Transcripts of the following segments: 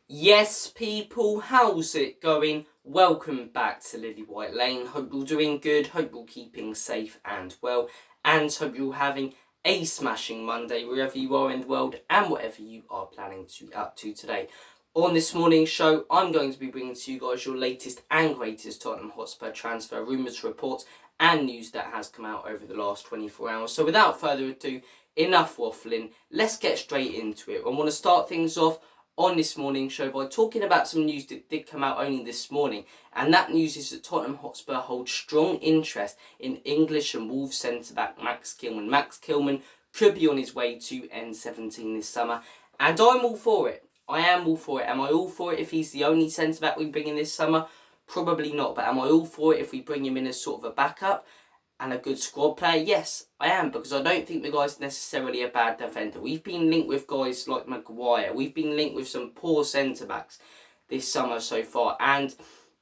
Yes, people, how's it going? Welcome back to Lily White Lane. Hope you're doing good, hope you're keeping safe and well, and hope you're having a smashing Monday wherever you are in the world and whatever you are planning to be up to today. On this morning's show, I'm going to be bringing to you guys your latest and greatest Tottenham Hotspur transfer rumours, reports and news that has come out over the last 24 hours. So without further ado, enough waffling, let's get straight into it. I want to start things off on this morning's show by talking about some news that did come out only this morning, and that news is that Tottenham Hotspur hold strong interest in English and Wolves centre-back Max Kilman. Max Kilman could be on his way to N17 this summer, and I'm all for it. I am all for it. Am I all for it if he's the only centre-back we bring in this summer? Probably not, but am I all for it if we bring him in as sort of a backup and a good squad player? Yes, I am, because I don't think the guy's necessarily a bad defender. We've been linked with guys like Maguire. We've been linked with some poor centre-backs this summer so far. And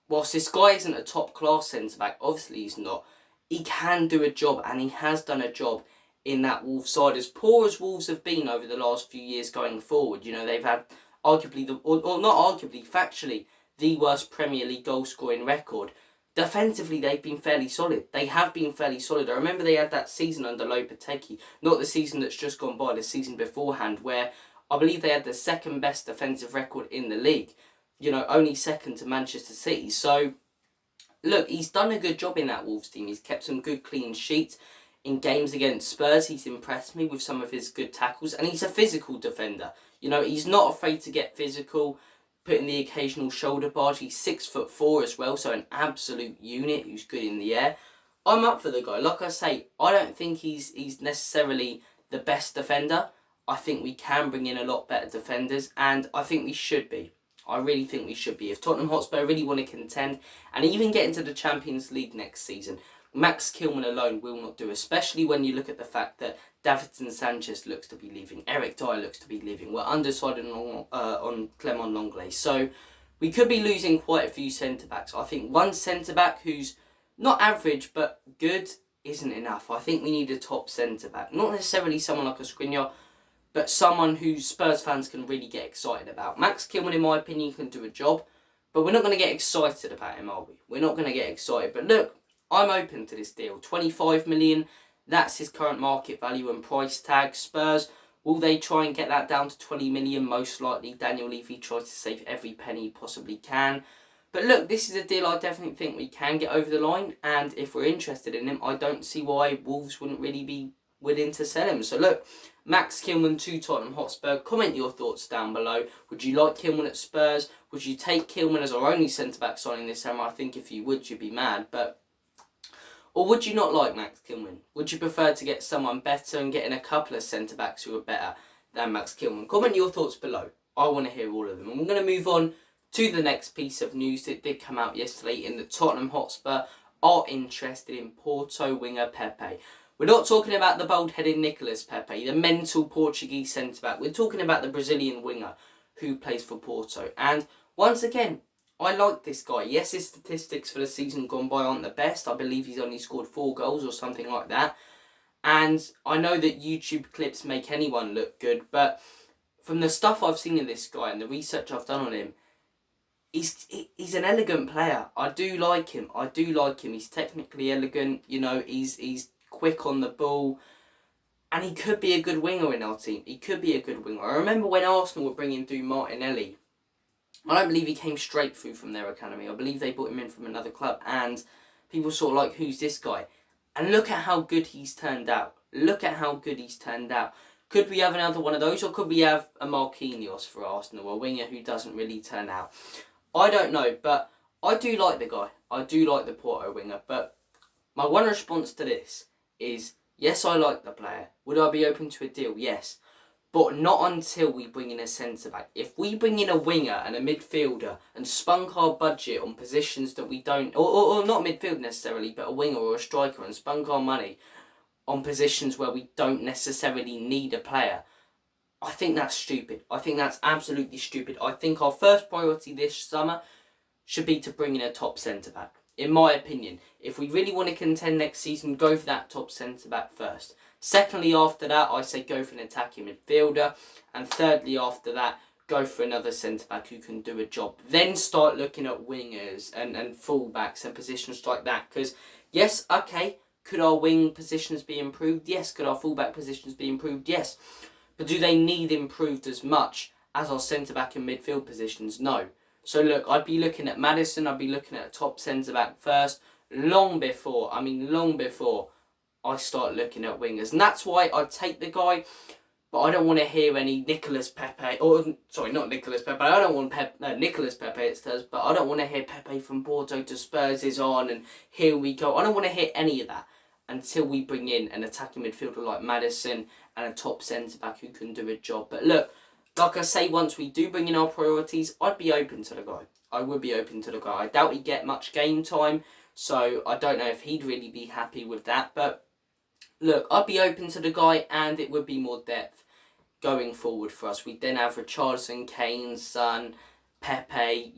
whilst this guy isn't a top-class centre-back, obviously he's not, he can do a job, and he has done a job in that Wolves side. As poor as Wolves have been over the last few years going forward, you know, they've had arguably, or not arguably, factually, the worst Premier League goal-scoring record. Defensively, they've been fairly solid. They have been fairly solid. I remember they had that season under Lopetegui, not the season that's just gone by, the season beforehand, where I believe they had the second best defensive record in the league. You know, only second to Manchester City. So, look, he's done a good job in that Wolves team. He's kept some good clean sheets. In games against Spurs, he's impressed me with some of his good tackles, and he's a physical defender. You know, he's not afraid to get physical, put in the occasional shoulder barge. He's 6'4" as well, so an absolute unit who's good in the air. I'm up for the guy. Like I say, I don't think he's necessarily the best defender. I think we can bring in a lot better defenders, and I think we should be. I really think we should be. If Tottenham Hotspur really want to contend and even get into the Champions League next season, Max Kilman alone will not do, especially when you look at the fact that Davinson Sanchez looks to be leaving, Eric Dyer looks to be leaving. We're undecided on Clement Lenglet. So we could be losing quite a few centre-backs. I think one centre-back who's not average but good isn't enough. I think we need a top centre-back. Not necessarily someone like a Skriniar, but someone who Spurs fans can really get excited about. Max Kilman, in my opinion, can do a job, but we're not going to get excited about him, are we? We're not going to get excited. But look, I'm open to this deal. 25 million, that's his current market value and price tag. Spurs, will they try and get that down to 20 million? Most likely. Daniel Levy tries to save every penny he possibly can. But look, this is a deal I definitely think we can get over the line, and if we're interested in him, I don't see why Wolves wouldn't really be willing to sell him. So look, Max Kilman to Tottenham Hotspur. Comment your thoughts down below. Would you like Kilman at Spurs? Would you take Kilman as our only centre-back signing this summer? I think if you would, you'd be mad. Or would you not like Max Kilman? Would you prefer to get someone better and get in a couple of centre-backs who are better than Max Kilman? Comment your thoughts below. I want to hear all of them. And we're going to move on to the next piece of news that did come out yesterday, in that Tottenham Hotspur are interested in Porto winger Pepe. We're not talking about the bald-headed Nicolas Pepe, the mental Portuguese centre-back. We're talking about the Brazilian winger who plays for Porto. And once again, I like this guy. Yes, his statistics for the season gone by aren't the best. I believe he's only scored 4 goals or something like that. And I know that YouTube clips make anyone look good, but from the stuff I've seen of this guy and the research I've done on him, he's an elegant player. I do like him. He's technically elegant. You know, he's quick on the ball. And he could be a good winger in our team. I remember when Arsenal were bringing through Martinelli, I don't believe he came straight through from their academy. I believe they brought him in from another club, and people sort of like, who's this guy? And look at how good he's turned out. Could we have another one of those, or could we have a Marquinhos for Arsenal, a winger who doesn't really turn out? I don't know, but I do like the guy. I do like the Porto winger, but my one response to this is, yes, I like the player. Would I be open to a deal? Yes. But not until we bring in a centre-back. If we bring in a winger and a midfielder and spunk our budget on positions that we don't, or not midfield necessarily, but a winger or a striker, and spunk our money on positions where we don't necessarily need a player, I think that's stupid. I think that's absolutely stupid. I think our first priority this summer should be to bring in a top centre-back. In my opinion, if we really want to contend next season, go for that top centre-back first. Secondly, after that, I say go for an attacking midfielder. And thirdly, after that, go for another centre-back who can do a job. Then start looking at wingers and full-backs and positions like that. Because, yes, okay, could our wing positions be improved? Yes. Could our full-back positions be improved? Yes. But do they need improved as much as our centre-back and midfield positions? No. So, look, I'd be looking at Maddison. I'd be looking at a top centre-back first. Long before I start looking at wingers. And that's why I'd take the guy. But I don't want to hear any Nicolas Pepe, not Nicolas Pepe, I don't want Nicolas Pepe it says, but I don't want to hear Pepe from Porto to Spurs is on and here we go. I don't want to hear any of that until we bring in an attacking midfielder like Maddison and a top centre-back who can do a job. But look, like I say, once we do bring in our priorities, I'd be open to the guy. I would be open to the guy. I doubt he'd get much game time, so I don't know if he'd really be happy with that. But look, I'd be open to the guy and it would be more depth going forward for us. We'd then have Richarlison, Kane, Son, Pepe,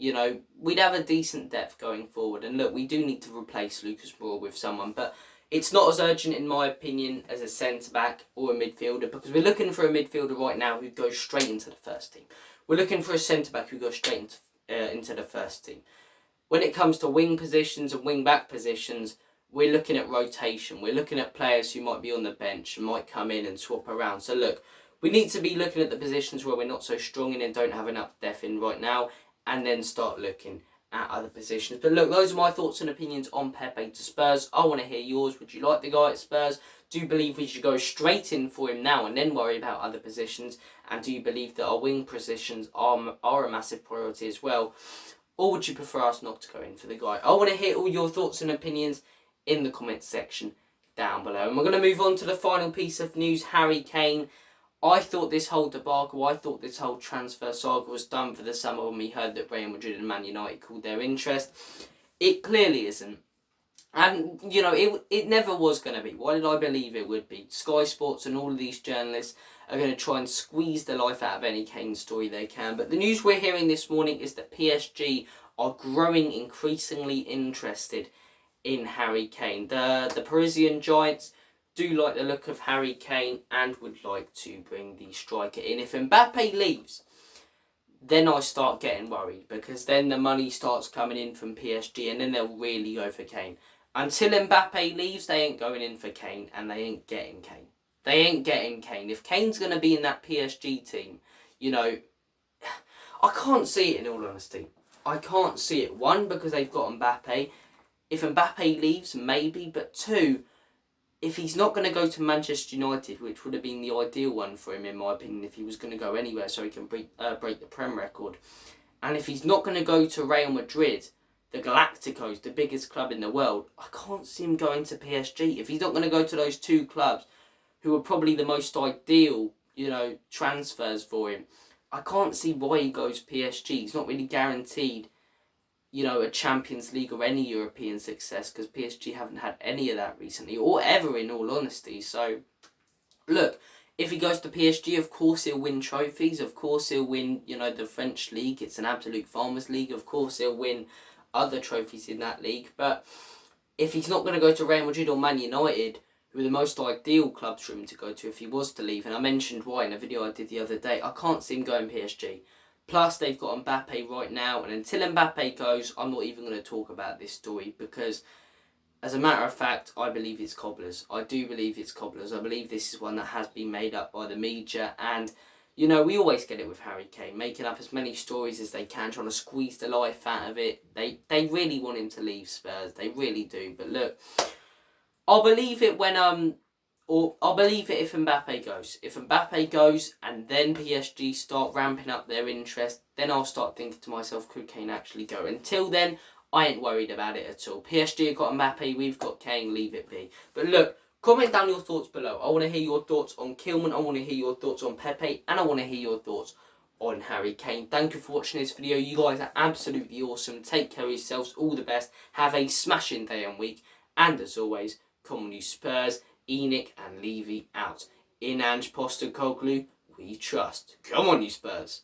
we'd have a decent depth going forward. And look, we do need to replace Lucas Moura with someone, but it's not as urgent in my opinion as a centre-back or a midfielder, because we're looking for a midfielder right now who goes straight into the first team. We're looking for a centre-back who goes straight into the first team. When it comes to wing positions and wing-back positions, we're looking at rotation. We're looking at players who might be on the bench and might come in and swap around. So look, we need to be looking at the positions where we're not so strong in and don't have enough depth in right now, and then start looking at other positions. But look, those are my thoughts and opinions on Pepe to Spurs. I want to hear yours. Would you like the guy at Spurs? Do you believe we should go straight in for him now and then worry about other positions? And do you believe that our wing positions are a massive priority as well? Or would you prefer us not to go in for the guy? I want to hear all your thoughts and opinions in the comments section down below. And we're going to move on to the final piece of news, Harry Kane. I thought this whole debacle, I thought this whole transfer saga was done for the summer when we heard that Real Madrid and Man United called their interest. It clearly isn't. And, it never was going to be. Why did I believe it would be? Sky Sports and all of these journalists are going to try and squeeze the life out of any Kane story they can. But the news we're hearing this morning is that PSG are growing increasingly interested in Harry Kane. The Parisian Giants do like the look of Harry Kane and would like to bring the striker in. If Mbappe leaves, then I start getting worried, because then the money starts coming in from PSG and then they'll really go for Kane. Until Mbappe leaves, they ain't going in for Kane and they ain't getting Kane. They ain't getting Kane. If Kane's going to be in that PSG team, I can't see it, in all honesty. I can't see it. One, because they've got Mbappe. If Mbappe leaves, maybe. But two, if he's not going to go to Manchester United, which would have been the ideal one for him, in my opinion, if he was going to go anywhere so he can break the Prem record. And if he's not going to go to Real Madrid, the Galacticos, the biggest club in the world, I can't see him going to PSG. If he's not going to go to those two clubs, who are probably the most ideal, transfers for him, I can't see why he goes PSG. He's not really guaranteed a Champions League or any European success, because PSG haven't had any of that recently, or ever, in all honesty. So, look, if he goes to PSG, of course he'll win trophies, of course he'll win, the French league, it's an absolute farmers league, of course he'll win other trophies in that league. But if he's not going to go to Real Madrid or Man United, who are the most ideal clubs for him to go to if he was to leave, and I mentioned why in a video I did the other day, I can't see him going PSG. Plus, they've got Mbappe right now, and until Mbappe goes, I'm not even going to talk about this story, because, as a matter of fact, I believe it's cobblers. I do believe it's cobblers. I believe this is one that has been made up by the media, and, we always get it with Harry Kane, making up as many stories as they can, trying to squeeze the life out of it. They really want him to leave Spurs. They really do. But look, I'll believe it I'll believe it if Mbappe goes. If Mbappe goes and then PSG start ramping up their interest, then I'll start thinking to myself, could Kane actually go? Until then, I ain't worried about it at all. PSG have got Mbappe, we've got Kane, leave it be. But look, comment down your thoughts below. I want to hear your thoughts on Kilman, I want to hear your thoughts on Pepe, and I want to hear your thoughts on Harry Kane. Thank you for watching this video. You guys are absolutely awesome. Take care of yourselves. All the best. Have a smashing day and week. And as always, come on you Spurs. Enoch and Levy out. In Ange Postecoglou, we trust. Come on you Spurs.